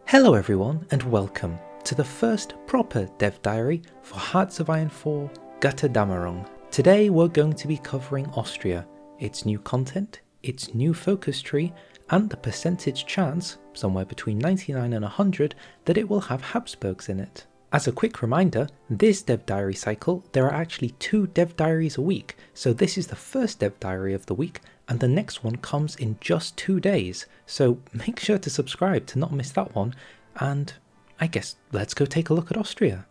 Hello everyone and welcome to the first proper dev diary for Hearts of Iron 4 Götterdämmerung. Today we're going to be covering Austria, its new content, its new focus tree, and the percentage chance, somewhere between 99 and 100, that it will have Habsburgs in it. As a quick reminder, this dev diary cycle, there are actually 2 dev diaries a week, so this is the first dev diary of the week, and the next one comes in just 2 days, so make sure to subscribe to not miss that one, and I guess let's go take a look at Austria.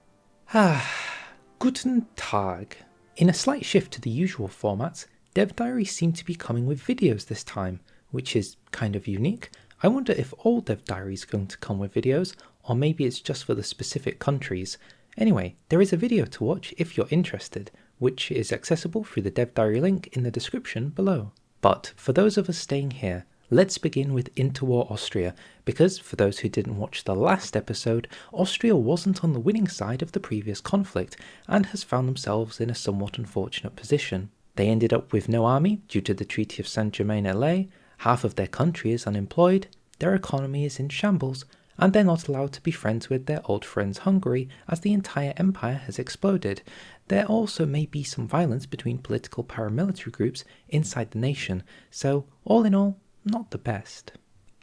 Guten Tag. In a slight shift to the usual formats, dev diaries seem to be coming with videos this time, which is kind of unique. I wonder if all dev diaries are going to come with videos, or maybe it's just for the specific countries. Anyway, there is a video to watch if you're interested, which is accessible through the dev diary link in the description below. But for those of us staying here, let's begin with interwar Austria, because for those who didn't watch the last episode, Austria wasn't on the winning side of the previous conflict and has found themselves in a somewhat unfortunate position. They ended up with no army due to the Treaty of Saint-Germain-en-Laye, half of their country is unemployed, their economy is in shambles, and they're not allowed to be friends with their old friends Hungary as the entire empire has exploded. There also may be some violence between political paramilitary groups inside the nation, so all in all, not the best.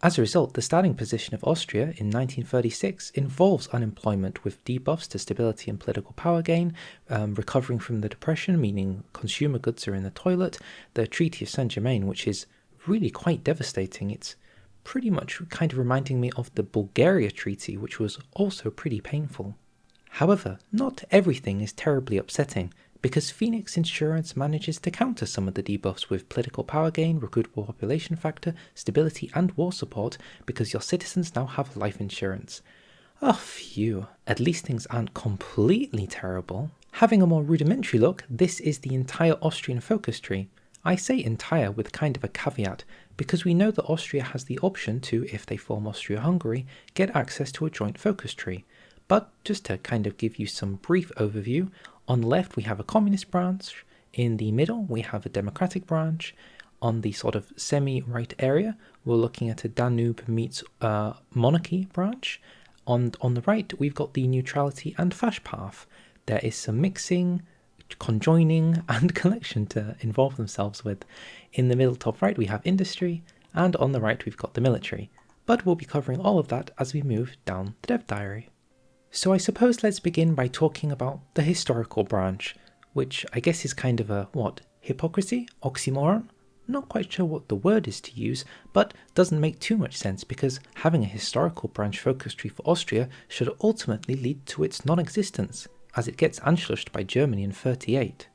As a result, the starting position of Austria in 1936 involves unemployment with debuffs to stability and political power gain, recovering from the depression, meaning consumer goods are in the toilet, the Treaty of Saint-Germain, which is really quite devastating. It's pretty much kind of reminding me of the Bulgaria Treaty, which was also pretty painful. However, not everything is terribly upsetting, because Phoenix Insurance manages to counter some of the debuffs with political power gain, recruitable population factor, stability and war support, because your citizens now have life insurance. Oh phew, at least things aren't completely terrible. Having a more rudimentary look, this is the entire Austrian focus tree. I say entire with kind of a caveat, because we know that Austria has the option to, if they form Austria-Hungary, get access to a joint focus tree. But just to kind of give you some brief overview, on the left we have a communist branch, in the middle we have a democratic branch, on the sort of semi-right area we're looking at a Danube meets monarchy branch, on the right we've got the neutrality and Fash path. There is some mixing, conjoining and collection to involve themselves with. In the middle top right we have industry, and on the right we've got the military, but we'll be covering all of that as we move down the dev diary. So I suppose let's begin by talking about the historical branch, which I guess is kind of a, hypocrisy? Oxymoron? Not quite sure what the word is to use, but doesn't make too much sense because having a historical branch focus tree for Austria should ultimately lead to its non-existence, as it gets Anschlussed by Germany in 1938.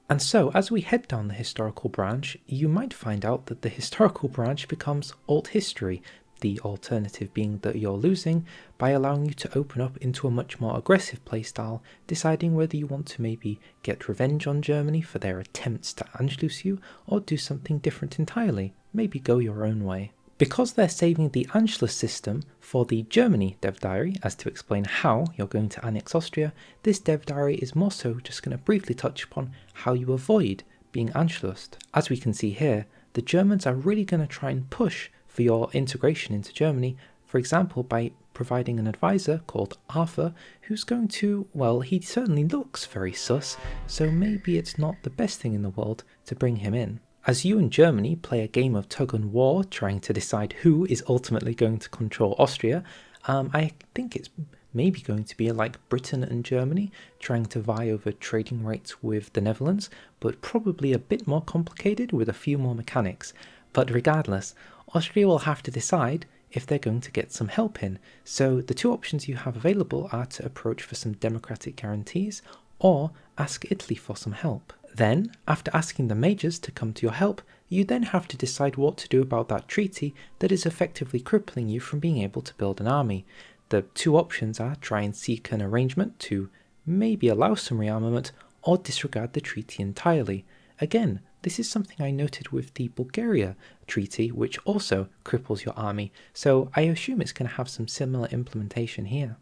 And so, as we head down the historical branch, you might find out that the historical branch becomes alt history, the alternative being that you're losing, by allowing you to open up into a much more aggressive playstyle, deciding whether you want to maybe get revenge on Germany for their attempts to Anschluss you, or do something different entirely, maybe go your own way. Because they're saving the Anschluss system for the Germany dev diary as to explain how you're going to annex Austria, this dev diary is more so just going to briefly touch upon how you avoid being Anschlussed. As we can see here, the Germans are really going to try and push for your integration into Germany, for example by providing an advisor called Arthur, who's going to, well, he certainly looks very sus, so maybe it's not the best thing in the world to bring him in. As you and Germany play a game of tug and war trying to decide who is ultimately going to control Austria, I think it's maybe going to be like Britain and Germany trying to vie over trading rights with the Netherlands, but probably a bit more complicated with a few more mechanics. But regardless, Austria will have to decide if they're going to get some help in, so the 2 options you have available are to approach for some democratic guarantees, or ask Italy for some help. Then, after asking the majors to come to your help, you then have to decide what to do about that treaty that is effectively crippling you from being able to build an army. The 2 options are try and seek an arrangement to maybe allow some rearmament, or disregard the treaty entirely. Again, this is something I noted with the Bulgaria Treaty, which also cripples your army, so I assume it's going to have some similar implementation here.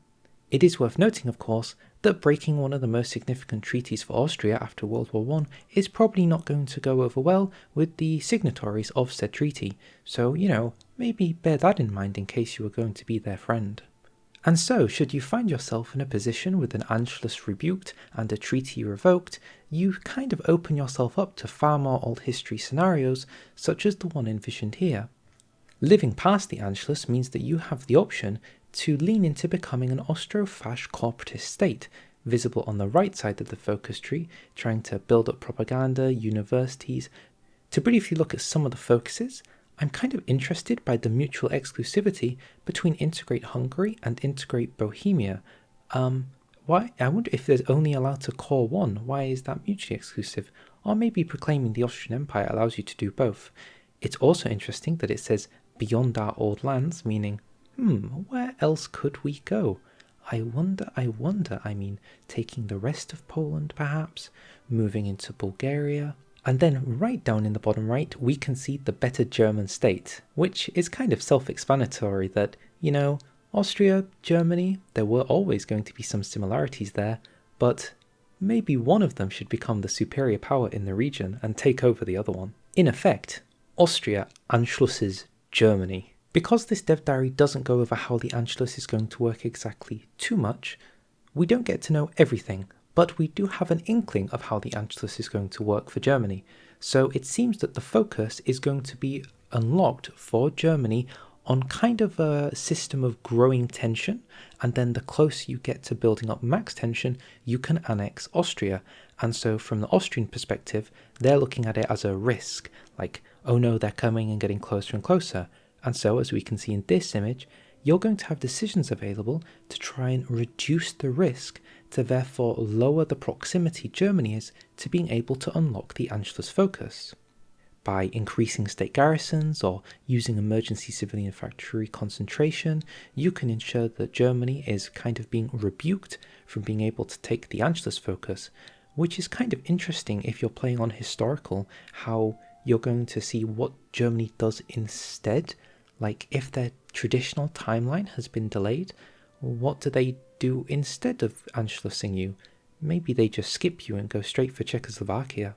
It is worth noting, of course, that breaking one of the most significant treaties for Austria after World War I is probably not going to go over well with the signatories of said treaty, so, maybe bear that in mind in case you are going to be their friend. And so, should you find yourself in a position with an Anschluss rebuked and a treaty revoked, you kind of open yourself up to far more old history scenarios, such as the one envisioned here. Living past the Anschluss means that you have the option to lean into becoming an Austro-Fascist corporatist state, visible on the right side of the focus tree, trying to build up propaganda, universities. To briefly look at some of the focuses, I'm kind of interested by the mutual exclusivity between Integrate Hungary and Integrate Bohemia. Why? I wonder if there's only allowed to core one. Why is that mutually exclusive? Or maybe proclaiming the Austrian Empire allows you to do both. It's also interesting that it says beyond our old lands, meaning, where else could we go? I wonder, I mean, taking the rest of Poland perhaps, moving into Bulgaria. And then right down in the bottom right, we can see the better German state, which is kind of self-explanatory that, Austria, Germany, there were always going to be some similarities there, but maybe one of them should become the superior power in the region and take over the other one. In effect, Austria Anschlusses Germany. Because this dev diary doesn't go over how the Anschluss is going to work exactly too much, we don't get to know everything, but we do have an inkling of how the Anschluss is going to work for Germany. So it seems that the focus is going to be unlocked for Germany on kind of a system of growing tension, and then the closer you get to building up max tension, you can annex Austria. And so from the Austrian perspective, they're looking at it as a risk, like, oh no, they're coming and getting closer and closer. And so, as we can see in this image, you're going to have decisions available to try and reduce the risk, to therefore lower the proximity Germany is to being able to unlock the Anschluss focus. By increasing state garrisons or using emergency civilian factory concentration, you can ensure that Germany is kind of being rebuked from being able to take the Anschluss focus, which is kind of interesting if you're playing on historical, how you're going to see what Germany does instead. Like, if their traditional timeline has been delayed, what do they do instead of Anschlussing you? Maybe they just skip you and go straight for Czechoslovakia.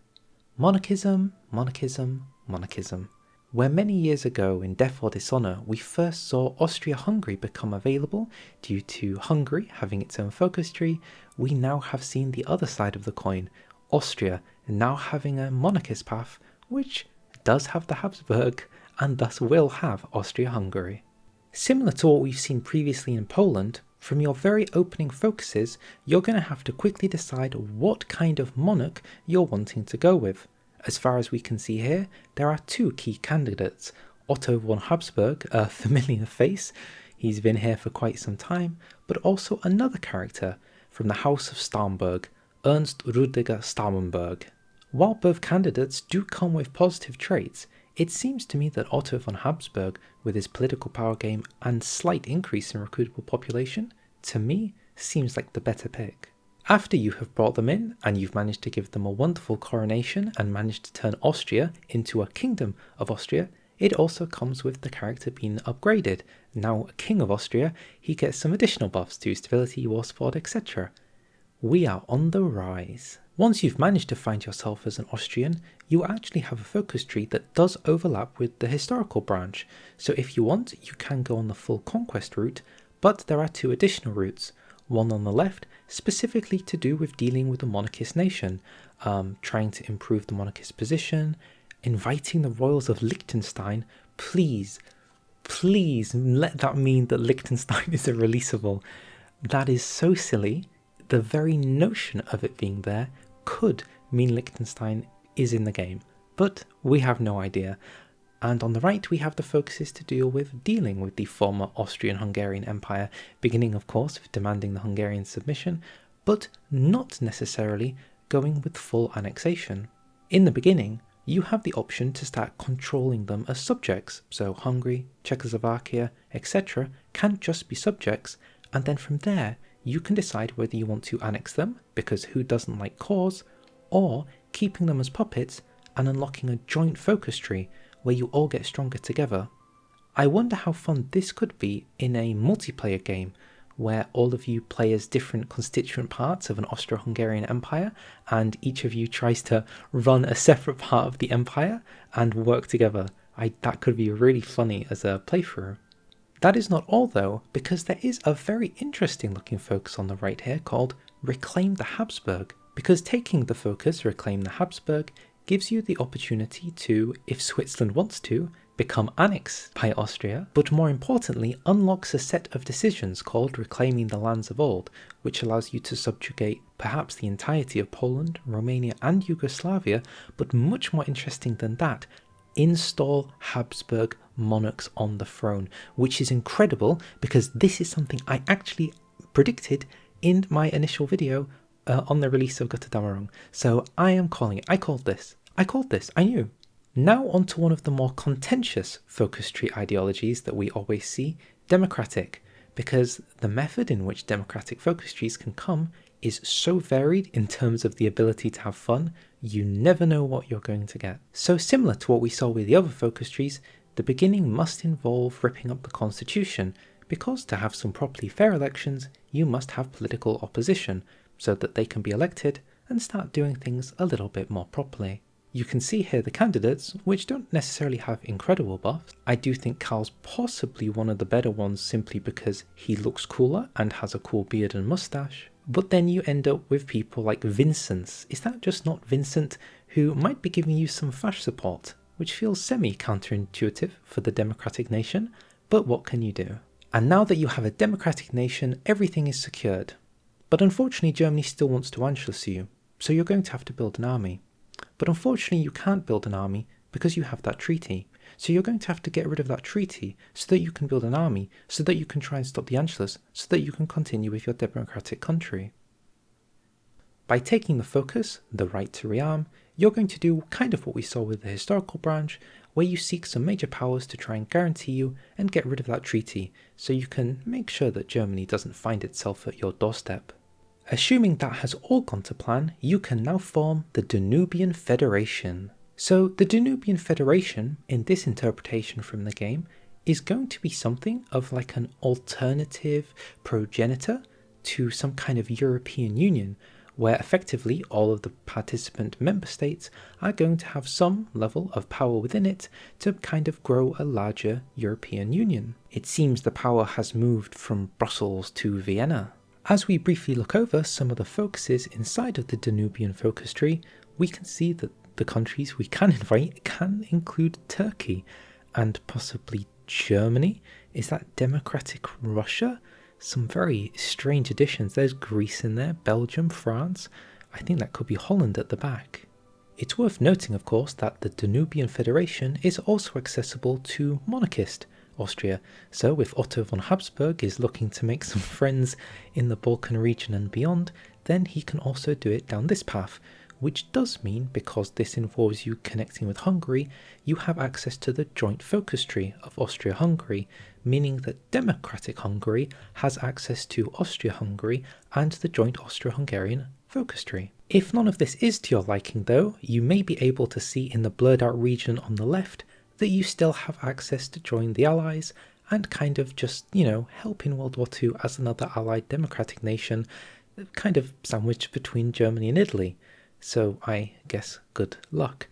Monarchism, monarchism, monarchism. Where many years ago in Death or Dishonor we first saw Austria-Hungary become available due to Hungary having its own focus tree, we now have seen the other side of the coin, Austria now having a monarchist path, which does have the Habsburg, and thus will have Austria-Hungary. Similar to what we've seen previously in Poland, from your very opening focuses, you're going to have to quickly decide what kind of monarch you're wanting to go with. As far as we can see here, there are two key candidates, Otto von Habsburg, a familiar face, he's been here for quite some time, but also another character from the House of Starnberg, Ernst Rudiger Starnberg. While both candidates do come with positive traits, it seems to me that Otto von Habsburg, with his political power game and slight increase in recruitable population, to me seems like the better pick. After you have brought them in and you've managed to give them a wonderful coronation and managed to turn Austria into a kingdom of Austria, it also comes with the character being upgraded. Now a king of Austria, he gets some additional buffs to stability, war support, etc. We are on the rise. Once you've managed to find yourself as an Austrian, you actually have a focus tree that does overlap with the historical branch, so if you want, you can go on the full conquest route, but there are two additional routes, one on the left specifically to do with dealing with the monarchist nation, trying to improve the monarchist position, inviting the royals of Liechtenstein. Please let that mean that Liechtenstein is a releasable. That is so silly. The very notion of it being there could mean Liechtenstein is in the game, but we have no idea. And on the right we have the focuses to deal with dealing with the former Austrian-Hungarian Empire, beginning of course with demanding the Hungarian submission, but not necessarily going with full annexation. In the beginning, you have the option to start controlling them as subjects, so Hungary, Czechoslovakia, etc. can just be subjects, and then from there you can decide whether you want to annex them, because who doesn't like cause, or keeping them as puppets and unlocking a joint focus tree where you all get stronger together. I wonder how fun this could be in a multiplayer game where all of you play as different constituent parts of an Austro-Hungarian empire and each of you tries to run a separate part of the empire and work together. That could be really funny as a playthrough. That is not all though, because there is a very interesting looking focus on the right here called Reclaim the Habsburg, because taking the focus Reclaim the Habsburg gives you the opportunity to, if Switzerland wants to, become annexed by Austria, but more importantly unlocks a set of decisions called Reclaiming the Lands of Old, which allows you to subjugate perhaps the entirety of Poland, Romania and Yugoslavia, but much more interesting than that, install Habsburg monarchs on the throne, which is incredible because this is something I actually predicted in my initial video on the release of Götterdämmerung. So I am calling it. I called this. I knew. Now on to one of the more contentious focus tree ideologies that we always see, democratic, because the method in which democratic focus trees can come is so varied in terms of the ability to have fun, you never know what you're going to get. So similar to what we saw with the other focus trees, the beginning must involve ripping up the constitution, because to have some properly fair elections, you must have political opposition, so that they can be elected and start doing things a little bit more properly. You can see here the candidates, which don't necessarily have incredible buffs. I do think Carl's possibly one of the better ones simply because he looks cooler and has a cool beard and mustache. But then you end up with people like Vincent. Is that just not Vincent, who might be giving you some fash support, which feels semi-counterintuitive for the democratic nation, but what can you do? And now that you have a democratic nation, everything is secured. But unfortunately Germany still wants to Anschluss you, so you're going to have to build an army. But unfortunately you can't build an army because you have that treaty. So you're going to have to get rid of that treaty so that you can build an army, so that you can try and stop the Anschluss, so that you can continue with your democratic country. By taking the focus, the right to rearm, you're going to do kind of what we saw with the historical branch, where you seek some major powers to try and guarantee you and get rid of that treaty, so you can make sure that Germany doesn't find itself at your doorstep. Assuming that has all gone to plan, you can now form the Danubian Federation. So the Danubian Federation, in this interpretation from the game, is going to be something of like an alternative progenitor to some kind of European Union, where effectively all of the participant member states are going to have some level of power within it to kind of grow a larger European Union. It seems the power has moved from Brussels to Vienna. As we briefly look over some of the focuses inside of the Danubian focus tree, we can see that the countries we can invite can include Turkey and possibly Germany. Is that democratic Russia? Some very strange additions. There's Greece in there, Belgium, France. I think that could be Holland at the back. It's worth noting, of course, that the Danubian Federation is also accessible to monarchist Austria. So if Otto von Habsburg is looking to make some friends in the Balkan region and beyond, then he can also do it down this path, which does mean, because this involves you connecting with Hungary, you have access to the joint focus tree of Austria-Hungary, meaning that democratic Hungary has access to Austria-Hungary and the joint Austro-Hungarian focus tree. If none of this is to your liking though, you may be able to see in the blurred out region on the left that you still have access to join the Allies and kind of just, help in World War II as another allied democratic nation, kind of sandwiched between Germany and Italy. So I guess good luck.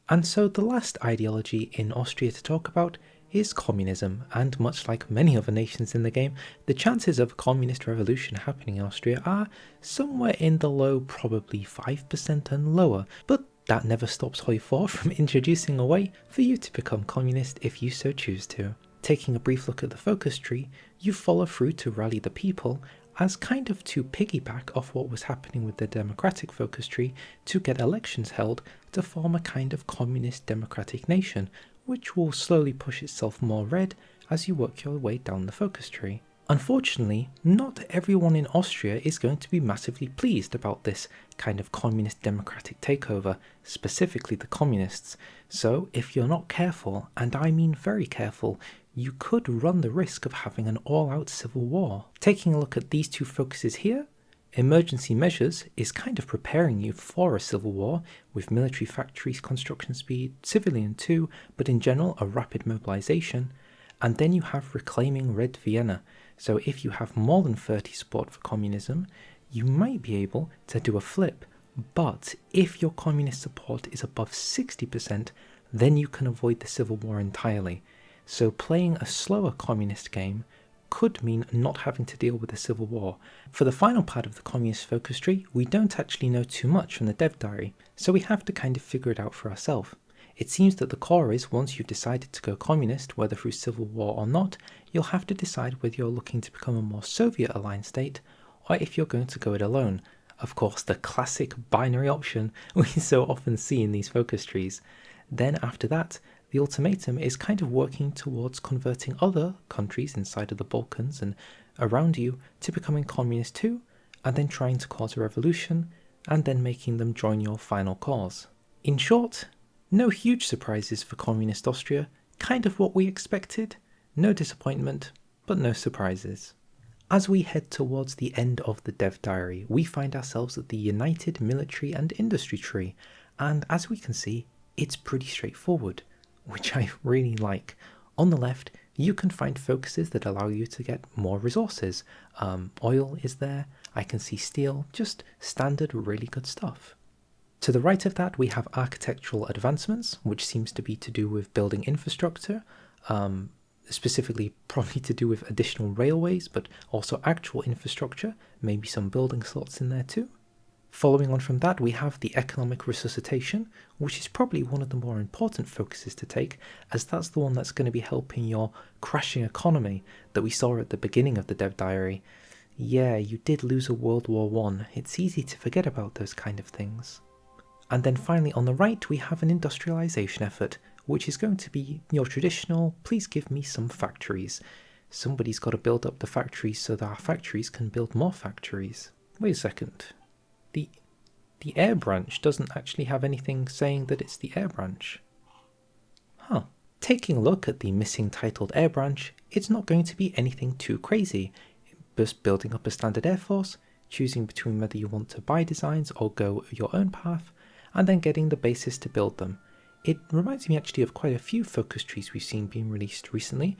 And so the last ideology in Austria to talk about is communism, and much like many other nations in the game, the chances of a communist revolution happening in Austria are somewhere in the low, probably 5% and lower, but that never stops Hoi 4 from introducing a way for you to become communist if you so choose to. Taking a brief look at the focus tree, you follow through to rally the people as kind of to piggyback off what was happening with the democratic focus tree to get elections held to form a kind of communist democratic nation, which will slowly push itself more red as you work your way down the focus tree. Unfortunately, not everyone in Austria is going to be massively pleased about this kind of communist democratic takeover, specifically the communists. So if you're not careful, and I mean very careful, you could run the risk of having an all-out civil war. Taking a look at these two focuses here, emergency measures is kind of preparing you for a civil war with military factories, construction speed, civilian too, but in general a rapid mobilization. And then you have reclaiming Red Vienna. So if you have more than 30 support for communism, you might be able to do a flip. But if your communist support is above 60%, then you can avoid the civil war entirely. so playing a slower communist game could mean not having to deal with a civil war. For the final part of the communist focus tree, we don't actually know too much from the dev diary, so we have to kind of figure it out for ourselves. It seems that the core is, once you've decided to go communist, whether through civil war or not, you'll have to decide whether you're looking to become a more Soviet-aligned state, or if you're going to go it alone. Of course, the classic binary option we so often see in these focus trees. Then after that, the ultimatum is kind of working towards converting other countries inside of the Balkans and around you to becoming communist too, and then trying to cause a revolution, and then making them join your final cause. In short, no huge surprises for communist Austria, kind of what we expected, no disappointment, but no surprises. As we head towards the end of the dev diary, we find ourselves at the United Military and Industry tree, and as we can see, it's pretty straightforward, which I really like. On the left, you can find focuses that allow you to get more resources. Oil is there, I can see steel, just standard really good stuff. To the right of that, we have architectural advancements, which seems to be to do with building infrastructure, specifically probably to do with additional railways, but also actual infrastructure, maybe some building slots in there too. Following on from that, we have the economic resuscitation, which is probably one of the more important focuses to take, as that's the one that's going to be helping your crashing economy that we saw at the beginning of the dev diary. Yeah, you did lose a World War I. It's easy to forget about those kind of things. And then finally on the right, we have an industrialization effort, which is going to be your traditional, please give me some factories. Somebody's got to build up the factories so that our factories can build more factories. Wait a second. The air branch doesn't actually have anything saying that it's the air branch. Huh. Taking a look at the missing titled air branch, it's not going to be anything too crazy. Just building up a standard air force, choosing between whether you want to buy designs or go your own path, and then getting the basis to build them. It reminds me actually of quite a few focus trees we've seen being released recently.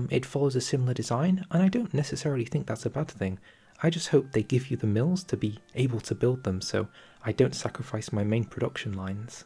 It follows a similar design, and I don't necessarily think that's a bad thing. I just hope they give you the mills to be able to build them so I don't sacrifice my main production lines.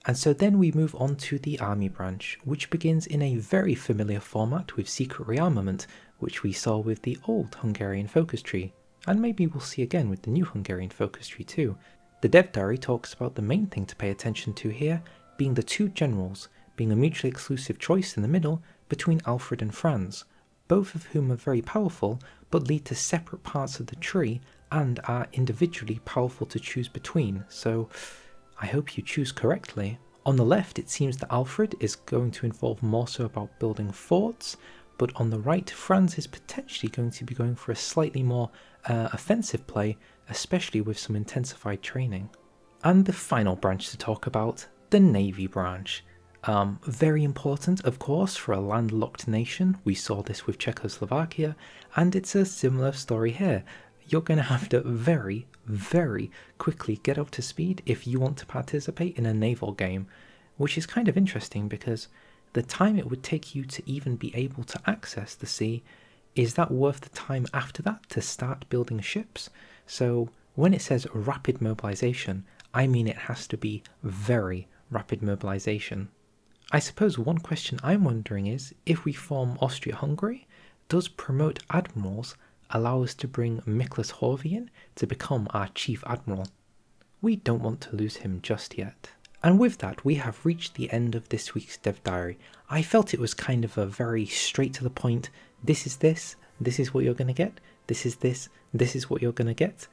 And so then we move on to the army branch, which begins in a very familiar format with secret rearmament, which we saw with the old Hungarian focus tree, and maybe we'll see again with the new Hungarian focus tree too. The dev diary talks about the main thing to pay attention to here being the two generals, being a mutually exclusive choice in the middle between Alfred and Franz, both of whom are very powerful but lead to separate parts of the tree and are individually powerful to choose between, so I hope you choose correctly. On the left, it seems that Alfred is going to involve more so about building forts, but on the right, Franz is potentially going to be going for a slightly more offensive play, especially with some intensified training. And the final branch to talk about, the Navy branch. Very important, of course, for a landlocked nation. We saw this with Czechoslovakia, and it's a similar story here. You're going to have to very, very quickly get up to speed if you want to participate in a naval game, which is kind of interesting because the time it would take you to even be able to access the sea, is that worth the time after that to start building ships? So when it says rapid mobilization, I mean it has to be very rapid mobilization. I suppose one question I'm wondering is, if we form Austria-Hungary, does promote admirals allow us to bring Miklas Horvy in to become our chief admiral? We don't want to lose him just yet. And with that, we have reached the end of this week's Dev Diary. I felt it was kind of a very straight to the point, this is what you're going to get, this is what you're going to get.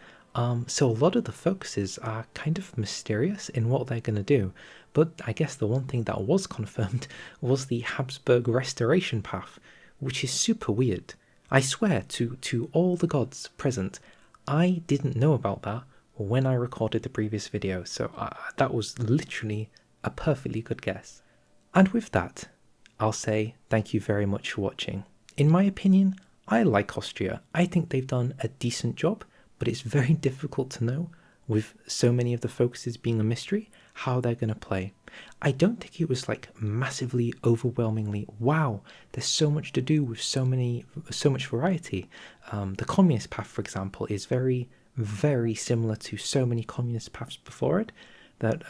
So a lot of the focuses are kind of mysterious in what they're going to do, but I guess the one thing that was confirmed was the Habsburg restoration path, which is super weird. I swear to all the gods present, I didn't know about that when I recorded the previous video, so that was literally a perfectly good guess. And with that, I'll say thank you very much for watching. In my opinion, I like Austria. I think they've done a decent job, but it's very difficult to know, with so many of the focuses being a mystery, how they're going to play. I don't think it was like massively, overwhelmingly, wow, there's so much to do with so much variety. The communist path, for example, is very, very similar to so many communist paths before it, that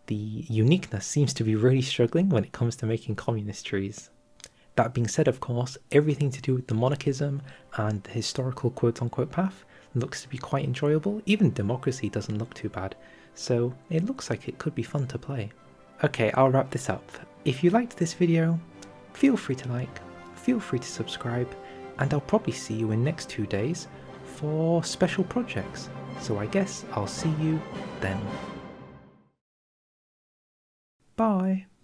the uniqueness seems to be really struggling when it comes to making communist trees. That being said, of course, everything to do with the monarchism and the historical quote-unquote path looks to be quite enjoyable. Even democracy doesn't look too bad, so it looks like it could be fun to play. Okay, I'll wrap this up. If you liked this video, feel free to like, feel free to subscribe, and I'll probably see you in next 2 days for special projects. So I guess I'll see you then. Bye!